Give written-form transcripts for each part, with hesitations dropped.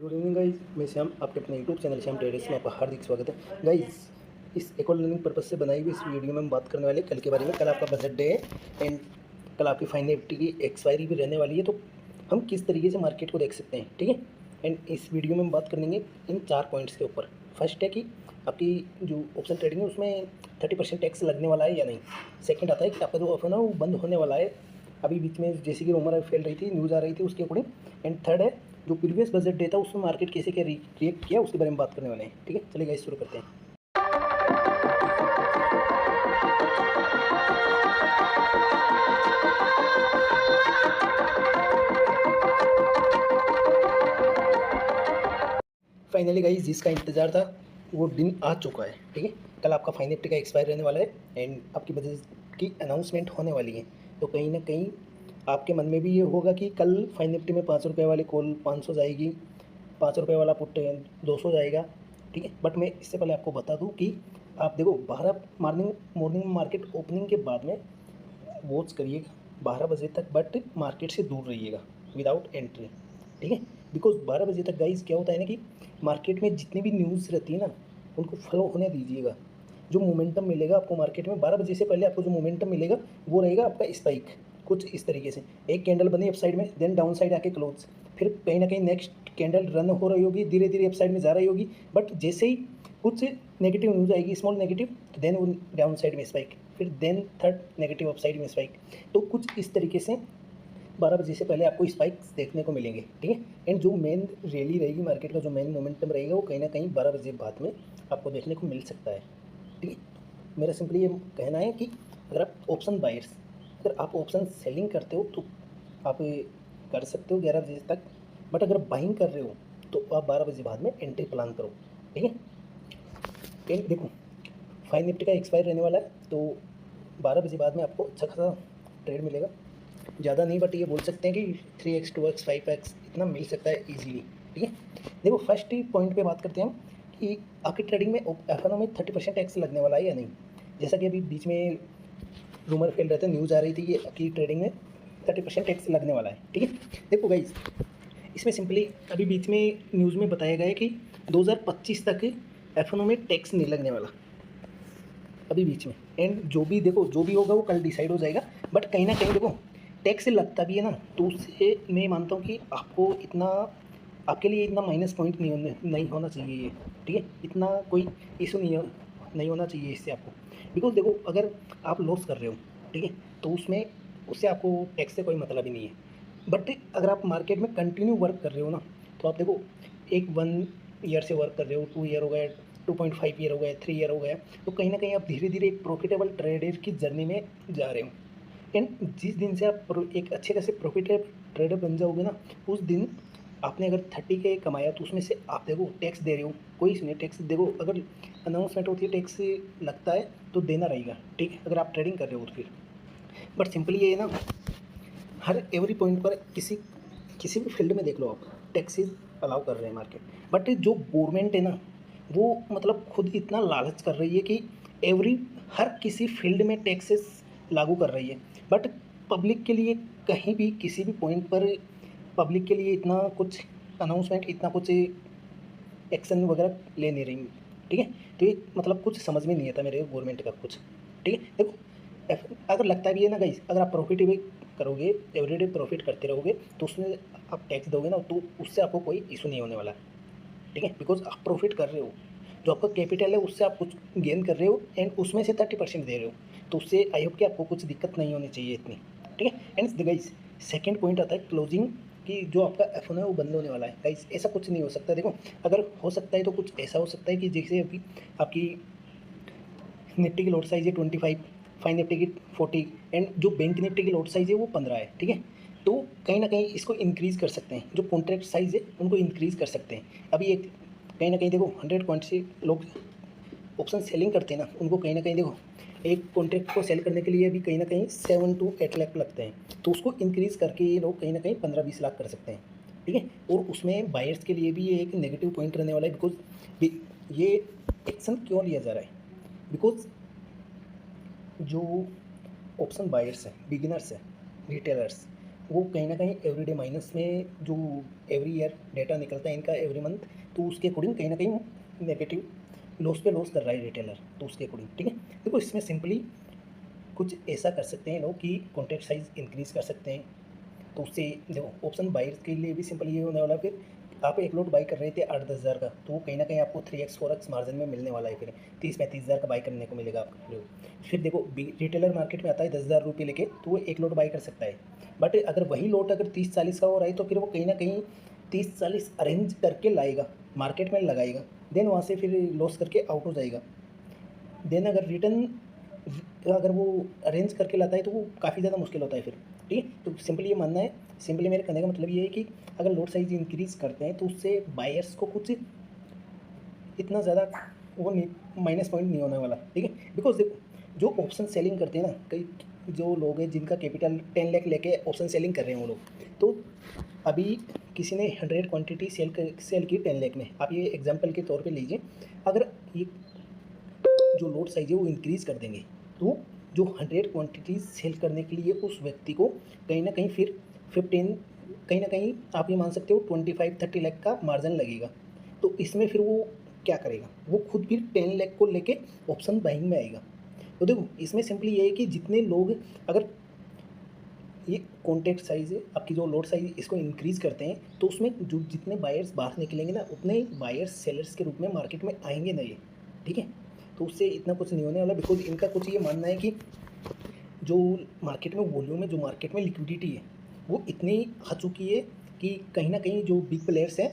Good evening guys, मैं श्याम आपके अपने यूट्यूब चैनल श्याम ट्रेडर्स में आपका हार्दिक स्वागत है। गाइज, इस एक और लर्निंग पर्पज से बनाई हुई इस वीडियो में हम बात करने वाले कल के बारे में। कल आपका बजट डे है एंड कल आपकी फाइन निफ्टी की एक्सपायरी भी रहने वाली है, तो हम किस तरीके से मार्केट को देख सकते हैं, ठीक है। एंड इस वीडियो में हम बात करेंगे इन 4 पॉइंट्स के ऊपर। फर्स्ट है कि आपकी जो ऑप्शन ट्रेडिंग है उसमें 30% टैक्स लगने वाला है या नहीं। सेकंड आता है कि आपका जो ऑप्शन है वो बंद होने वाला है, अभी बीच में जैसे कि रूमर फैल रही थी, न्यूज़ आ रही थी उसके अकॉर्डिंग। एंड थर्ड है जो प्रीवियस बजट डे था उसमें मार्केट कैसे क्या रिएक्ट किया उसके बारे में बात करने वाले हैं, ठीक है। चलिए गाइस शुरू करते हैं। फाइनली गाइस, जिसका इंतजार था वो दिन आ चुका है, ठीक है। कल आपका फाइन निफ्टी का एक्सपायर रहने वाला है एंड आपकी बजट की अनाउंसमेंट होने वाली है। तो कहीं ना कहीं आपके मन में भी ये होगा कि कल फाइन निफ्टी में 5 रुपये वाली कॉल 500 जाएगी, 5 रुपये वाला पुट 200 जाएगा, ठीक है। बट मैं इससे पहले आपको बता दूं कि आप देखो 12 मॉर्निंग मार्केट ओपनिंग के बाद में वॉच करिएगा 12 बजे तक, बट मार्केट से दूर रहिएगा विदाउट एंट्री, ठीक है। बिकॉज 12 बजे तक गाइस क्या होता है ना कि मार्केट में जितनी भी न्यूज़ रहती है ना उनको फॉलो होने दीजिएगा। जो मोमेंटम मिलेगा आपको मार्केट में 12 बजे से पहले, आपको जो मोमेंटम मिलेगा वो रहेगा आपका स्पाइक। कुछ इस तरीके से एक कैंडल बनी अप साइड में, देन डाउन साइड आके क्लोज, फिर कहीं ना कहीं नेक्स्ट कैंडल रन हो रही होगी, धीरे धीरे अप साइड में जा रही होगी, बट जैसे ही कुछ नेगेटिव न्यूज़ आएगी, स्मॉल नेगेटिव, तो देन वो डाउन साइड में स्पाइक, फिर then third negative upside में स्पाइक। तो कुछ इस तरीके से 12 बजे से पहले आपको स्पाइक्स देखने को मिलेंगे, ठीक है। एंड जो मेन रैली रहेगी मार्केट का, जो मेन मोमेंटम रहेगा वो कहीं ना कहीं 12 बजे बाद में आपको देखने को मिल सकता है, ठीक है। मेरा सिंपली ये कहना है कि अगर आप ऑप्शन बायर्स, अगर आप ऑप्शन सेलिंग करते हो तो आप ये कर सकते हो 11 बजे तक, बट अगर बाइंग कर रहे हो तो आप 12 बजे बाद में एंट्री प्लान करो, ठीक है। एंड देखो, फाइन निफ्टी का एक्सपायर रहने वाला है, तो 12 बजे बाद में आपको अच्छा खासा ट्रेड मिलेगा। ज़्यादा नहीं, बट ये बोल सकते हैं कि 3x 2x 5x इतना मिल सकता है ईजीली, ठीक है। देखो फर्स्ट ही पॉइंट पे बात करते हैं हम कि आपकी ट्रेडिंग में एफ में 30% टैक्स लगने वाला है या नहीं। जैसा कि अभी बीच में रूमर फैल रहे थे, न्यूज़ आ रही थी कि आपकी ट्रेडिंग में 30% टैक्स लगने वाला है, ठीक है। देखो गाइज, इसमें सिंपली अभी बीच में न्यूज़ में बताया गया है कि 2025 तक एफ में टैक्स नहीं लगने वाला, अभी बीच में। एंड जो भी देखो, जो भी होगा वो कल डिसाइड हो जाएगा, बट कहीं ना कहीं देखो टैक्स लगता भी है ना, तो उससे मैं मानता हूँ कि आपको इतना, आपके लिए इतना माइनस पॉइंट नहीं होना चाहिए ये, ठीक है। इतना कोई इशू नहीं होना चाहिए इससे आपको। बिकॉज देखो अगर आप लॉस कर रहे हो, ठीक है, तो उससे आपको टैक्स से कोई मतलब ही नहीं है। बट अगर आप मार्केट में कंटिन्यू वर्क कर रहे हो ना, तो आप देखो एक 1 ईयर से वर्क कर रहे हो, 2 ईयर हो गए, 2.5 ईयर हो गए, 3 ईयर हो गए, तो कहीं ना कहीं आप धीरे धीरे एक प्रॉफिटेबल ट्रेडर की जर्नी में जा रहे हो। एंड जिस दिन से आप एक अच्छे खासे प्रॉफिटेबल ट्रेडर बन जाओगे ना, उस दिन आपने अगर 30K कमाया तो उसमें से आप देखो टैक्स दे रहे हो, कोई इसमें टैक्स देखो, अगर अनाउंसमेंट होती है टैक्स लगता है तो देना रहेगा, ठीक है, अगर आप ट्रेडिंग कर रहे हो तो फिर। बट सिंपली ये है ना, हर एवरी पॉइंट पर किसी भी फील्ड में देख लो आप, टैक्सेस अलाउ कर रहे हैं मार्केट। बट जो गवर्नमेंट है ना, वो मतलब खुद इतना लालच कर रही है कि हर किसी फील्ड में टैक्सेस लागू कर रही है, बट पब्लिक के लिए कहीं भी किसी भी पॉइंट पर पब्लिक के लिए इतना कुछ अनाउंसमेंट, इतना कुछ एक्शन वगैरह ले नहीं रही, ठीक है। तो ये मतलब कुछ समझ में नहीं आता मेरे गवर्नमेंट का कुछ, ठीक है। देखो अगर लगता भी है ना गाइस, अगर आप प्रॉफिट भी करोगे, एवरीडे प्रॉफिट करते रहोगे, तो उसमें आप टैक्स दोगे ना, तो उससे आपको कोई इशू नहीं होने वाला, ठीक है। बिकॉज आप प्रॉफिट कर रहे हो, जो आपका कैपिटल है उससे आप कुछ गेन कर रहे हो एंड उसमें से 30% दे रहे हो, तो उससे आई होप कि आपको कुछ दिक्कत नहीं होनी चाहिए इतनी, ठीक है। एंड गाइस, सेकंड पॉइंट आता है क्लोजिंग, कि जो आपका एफ है वो बंद होने वाला है। गाइस ऐसा कुछ नहीं हो सकता, देखो अगर हो सकता है तो कुछ ऐसा हो सकता है कि जैसे अभी आपकी निफ्टी की लॉट साइज़ है 25, फाइन निफ्टी की 40, एंड जो बैंक निफ्टी की लॉट साइज़ है वो 15 है, ठीक है। तो कहीं ना कहीं इसको इंक्रीज़ कर सकते हैं, जो कॉन्ट्रैक्ट साइज़ है उनको इंक्रीज़ कर सकते हैं। अभी एक कहीं ना कहीं देखो 100 पॉइंट से लोग ऑप्शन सेलिंग करते हैं ना, उनको कहीं ना कहीं देखो एक कॉन्ट्रैक्ट को सेल करने के लिए भी कहीं ना कहीं 7 to 8 लाख लगते हैं, तो उसको इंक्रीज़ करके ये लोग कहीं ना कहीं 15-20 लाख कर सकते हैं, ठीक है। और उसमें बायर्स के लिए भी ये एक नेगेटिव पॉइंट रहने वाला है, बिकॉज ये एक्शन क्यों लिया जा रहा है, बिकॉज जो ऑप्शन बायर्स हैं, बिगिनर्स हैं, रिटेलर्स, वो कहीं ना कहीं एवरीडे माइनस में, जो एवरी ईयर डेटा निकलता है इनका एवरी मंथ, तो उसके अकॉर्डिंग कहीं ना कहीं नेगेटिव लॉस पे लॉस कर रहा है रिटेलर, तो उसके अकॉर्डिंग ठीक है। देखो इसमें सिंपली कुछ ऐसा कर सकते हैं लोग कि कॉन्ट्रैक्ट साइज़ इंक्रीज़ कर सकते हैं, तो उससे देखो ऑप्शन बायर्स के लिए भी सिंपल ये होने वाला है। फिर आप एक लॉट बाई कर रहे थे 8-10 हज़ार का, तो वो कहीं ना कहीं आपको 3x 4x मार्जिन में मिलने वाला है, फिर 30-35 हज़ार का बाई करने को मिलेगा आपको। फिर देखो रिटेलर मार्केट में आता है 10,000 रुपये लेके, तो वो एक लॉट बाई कर सकता है। बट अगर वही लॉट अगर 30-40 का हो रहा है, तो फिर वो कहीं ना कहीं 30-40 अरेंज करके लाएगा, मार्केट में लगाएगा, देन वहाँ से फिर लॉस करके आउट हो जाएगा। देन अगर रिटर्न अगर वो अरेंज करके लाता है तो वो काफ़ी ज़्यादा मुश्किल होता है फिर, ठीक है। तो सिंपली ये मानना है, सिंपली मेरे कहने का मतलब ये है कि अगर लॉट साइज इंक्रीज़ करते हैं तो उससे बायर्स को कुछ इतना ज़्यादा वो नहीं, माइनस पॉइंट नहीं होने वाला, ठीक है। बिकॉज देखो जो ऑप्शन सेलिंग करते हैं ना, कई जो लोग हैं जिनका कैपिटल 10 लाख लेके ऑप्शन सेलिंग कर रहे हैं वो लोग, तो अभी किसी ने 100 क्वांटिटी सेल की 10 लाख में, आप ये एग्जांपल के तौर पे लीजिए। अगर ये जो लोड साइज है वो इंक्रीज़ कर देंगे, तो जो 100 क्वांटिटीज सेल करने के लिए उस व्यक्ति को कहीं ना कहीं फिर 15, कहीं ना कहीं आप ये मान सकते हो 25-30 लाख का मार्जिन लगेगा। तो इसमें फिर वो क्या करेगा, वो खुद फिर 10 लाख को लेके ऑप्शन बाइंग में आएगा। तो देखो इसमें सिंपली ये है कि जितने लोग अगर ये कॉन्ट्रैक्ट साइज़ है आपकी, जो लोड साइज इसको इंक्रीज़ करते हैं, तो उसमें जो जितने बायर्स बाहर निकलेंगे ना, उतने बायर्स सेलर्स के रूप में मार्केट में आएंगे नहीं, ठीक है। तो उससे इतना कुछ नहीं होने वाला, बिकॉज इनका कुछ ये मानना है कि जो मार्केट में वॉल्यूम है, जो मार्केट में लिक्विडिटी है, वो इतनी आ चुकी है कि कहीं ना कहीं जो बिग प्लेयर्स हैं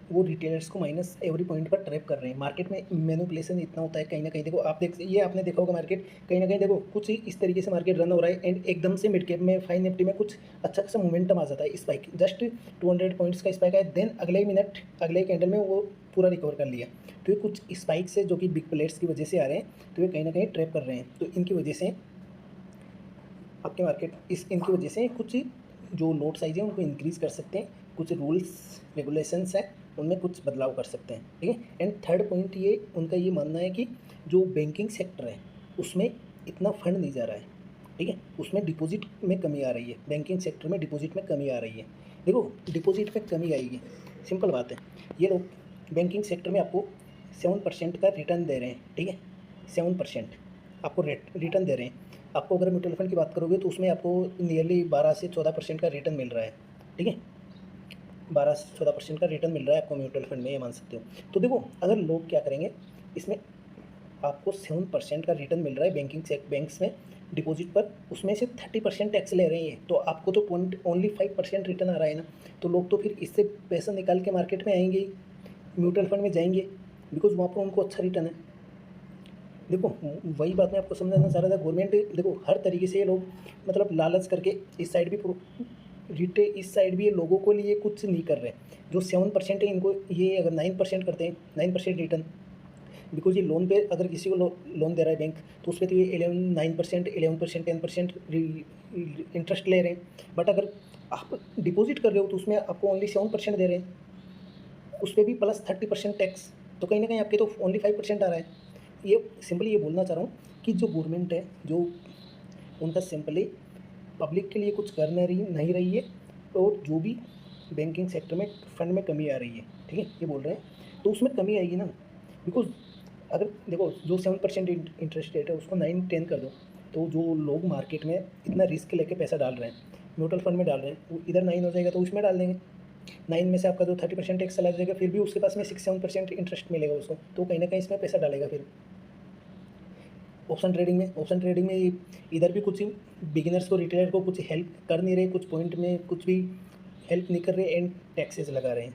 वो रिटेलर्स को माइनस एवरी पॉइंट पर ट्रैप कर रहे हैं। मार्केट में मैनिपुलेशन इतना होता है कहीं ना कहीं, देखो आप देख, ये आपने देखा होगा मार्केट कहीं ना कहीं, देखो कुछ इस तरीके से मार्केट रन हो रहा है एंड एकदम से मिड कैप में फाइन निफ्टी में कुछ अच्छा खासा मोमेंटम आ जाता है, स्पाइक जस्ट 200 पॉइंट्स का स्पाइक है, देन अगले ही मिनट अगले ही कैंडल में वो पूरा रिकवर कर लिया। तो ये कुछ स्पाइक्स है जो कि बिग प्लेयर्स की वजह से आ रहे हैं, तो ये कहीं ना कहीं ट्रैप कर रहे हैं। तो इनकी वजह से आपके मार्केट इनकी वजह से कुछ जो लोट साइज है उनको इंक्रीज़ कर सकते हैं, कुछ रूल्स रेगुलेशंस है उनमें कुछ बदलाव कर सकते हैं, ठीक है। एंड थर्ड पॉइंट ये उनका ये मानना है कि जो बैंकिंग सेक्टर है उसमें इतना फंड नहीं जा रहा है, ठीक है, उसमें डिपॉजिट में कमी आ रही है, बैंकिंग सेक्टर में डिपॉजिट में कमी आ रही है। देखो डिपॉजिट में कमी आएगी, सिंपल बात है। ये लोग बैंकिंग सेक्टर में आपको 7% का रिटर्न दे रहे हैं, ठीक है, 7% आपको रिटर्न दे रहे हैं। आपको अगर म्यूचुअल फंड की बात करोगे तो उसमें आपको नियरली 12 से 14% का रिटर्न मिल रहा है, ठीक है, 12 से 14% का रिटर्न मिल रहा है आपको म्यूचुअल फंड में, ये मान सकते हो। तो देखो अगर लोग क्या करेंगे, इसमें आपको 7% का रिटर्न मिल रहा है बैंक्स में डिपॉजिट पर, उसमें से 30% टैक्स ले रही है, तो आपको तो ओनली 5% रिटर्न आ रहा है ना। तो लोग तो फिर इससे पैसा निकाल के मार्केट में आएंगे ही, म्यूचुअल फंड में जाएंगे, बिकॉज वहाँ पर उनको अच्छा रिटर्न है। देखो वही बात मैं आपको समझाना चाह रहा था, गवर्नमेंट देखो हर तरीके से ये लोग मतलब लालच करके इस साइड भी इस साइड भी ये लोगों को लिए कुछ नहीं कर रहे। जो 7% है इनको ये अगर 9% करते हैं, 9% रिटर्न, बिकॉज ये लोन पे अगर किसी को लोन दे रहा है बैंक, तो उस पर तो ये 9%, 11%, 10% इंटरेस्ट ले रहे हैं। बट अगर आप डिपॉजिट कर रहे हो तो उसमें आपको ओनली 7% दे रहे हैं, उस पर भी प्लस 30% टैक्स, तो कहीं ना कहीं आपके तो ओनली 5% आ रहा है। ये सिंपली ये बोलना चाह रहा हूँ कि जो गवर्नमेंट है, जो उनका सिंपली पब्लिक के लिए कुछ कर नहीं रही है, और जो भी बैंकिंग सेक्टर में फंड में कमी आ रही है, ठीक है, ये बोल रहे हैं, तो उसमें कमी आएगी ना। बिकॉज अगर देखो जो 7% इंटरेस्ट रेट है उसको 9-10 कर दो, तो जो लोग मार्केट में इतना रिस्क लेके पैसा डाल रहे हैं, म्यूचुअल फंड में डाल रहे हैं, वो इधर 9 हो जाएगा तो उसमें डाल देंगे, 9 में से आपका जो 30% टैक्स चला जाएगा, फिर भी उसके पास में 6-7% इंटरेस्ट मिलेगा उसको, तो कहीं ना कहीं इसमें पैसा डालेगा। फिर ऑप्शन ट्रेडिंग में इधर भी कुछ बिगिनर्स को, रिटेलर को कुछ हेल्प कर नहीं रहे, कुछ पॉइंट में कुछ भी हेल्प नहीं कर रहे एंड टैक्सेस लगा रहे हैं।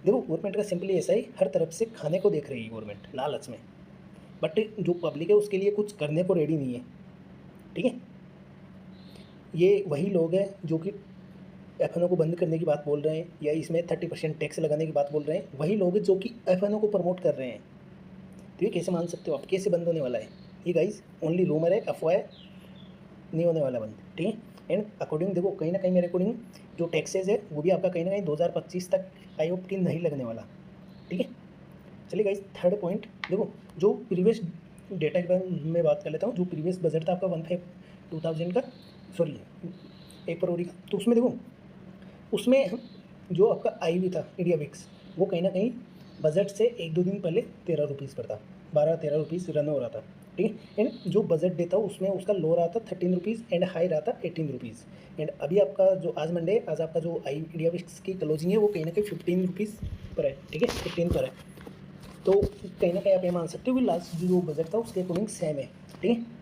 देखो गवर्नमेंट का सिंपली ऐसा ही, हर तरफ से खाने को देख रही है गवर्नमेंट लालच में, बट जो पब्लिक है उसके लिए कुछ करने को रेडी नहीं है, ठीक है। ये वही लोग हैं जो कि एफ को बंद करने की बात बोल रहे हैं या इसमें 30% टैक्स लगाने की बात बोल रहे हैं, वही लोग हैं जो कि एफ को प्रमोट कर रहे हैं। तो ये कैसे मान सकते हो आप, कैसे बंद होने वाला है ये गाइस, ओनली रूमर है, अफवाह है, नहीं होने वाला बंद, ठीक है। एंड अकॉर्डिंग देखो कहीं ना कहीं मेरे अकॉर्डिंग जो टैक्सेज है वो भी आपका कहीं ना कहीं 2025 तक आई होप कि नहीं लगने वाला, ठीक है। चलिए गाइस थर्ड पॉइंट देखो, जो प्रीवियस डेटा के बारे में बात कर लेता हूँ। जो प्रीवियस बजट था आपका 2000 का, सॉरी एक का, तो उसमें देखो, उसमें जो आपका आई भी था इंडिया विक्स, वो कहीं ना कहीं बजट से 1-2 दिन पहले 13 रुपीज़ पर था, 12-13 रुपीज़ रन हो रहा था, ठीक है। एंड जो बजट डे था उसमें उसका लो रहा था 13 रुपीज़ एंड हाई रहा था 18 रुपीज़। एंड अभी आपका जो आज मंडे है, आज आपका जो आई इंडिया विक्स की क्लोजिंग है वो कहीं ना कहीं 15 रुपीज़ पर है, ठीक है, 15 पर है। तो कहीं ना कहीं आप ये मान सकते हो कि लास्ट जो बजट था उसके अकॉर्डिंग सेम है, ठीक है।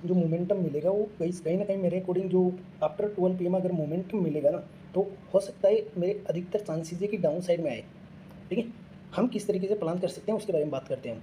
जो मोमेंटम मिलेगा वो कहीं ना कहीं मेरे अकॉर्डिंग जो आफ्टर 12 PM अगर मोमेंटम मिलेगा ना, तो हो सकता है मेरे अधिकतर चांसेस है कि डाउन साइड में आए, ठीक है। हम किस तरीके से प्लान कर सकते हैं उसके बारे में बात करते हैं हम।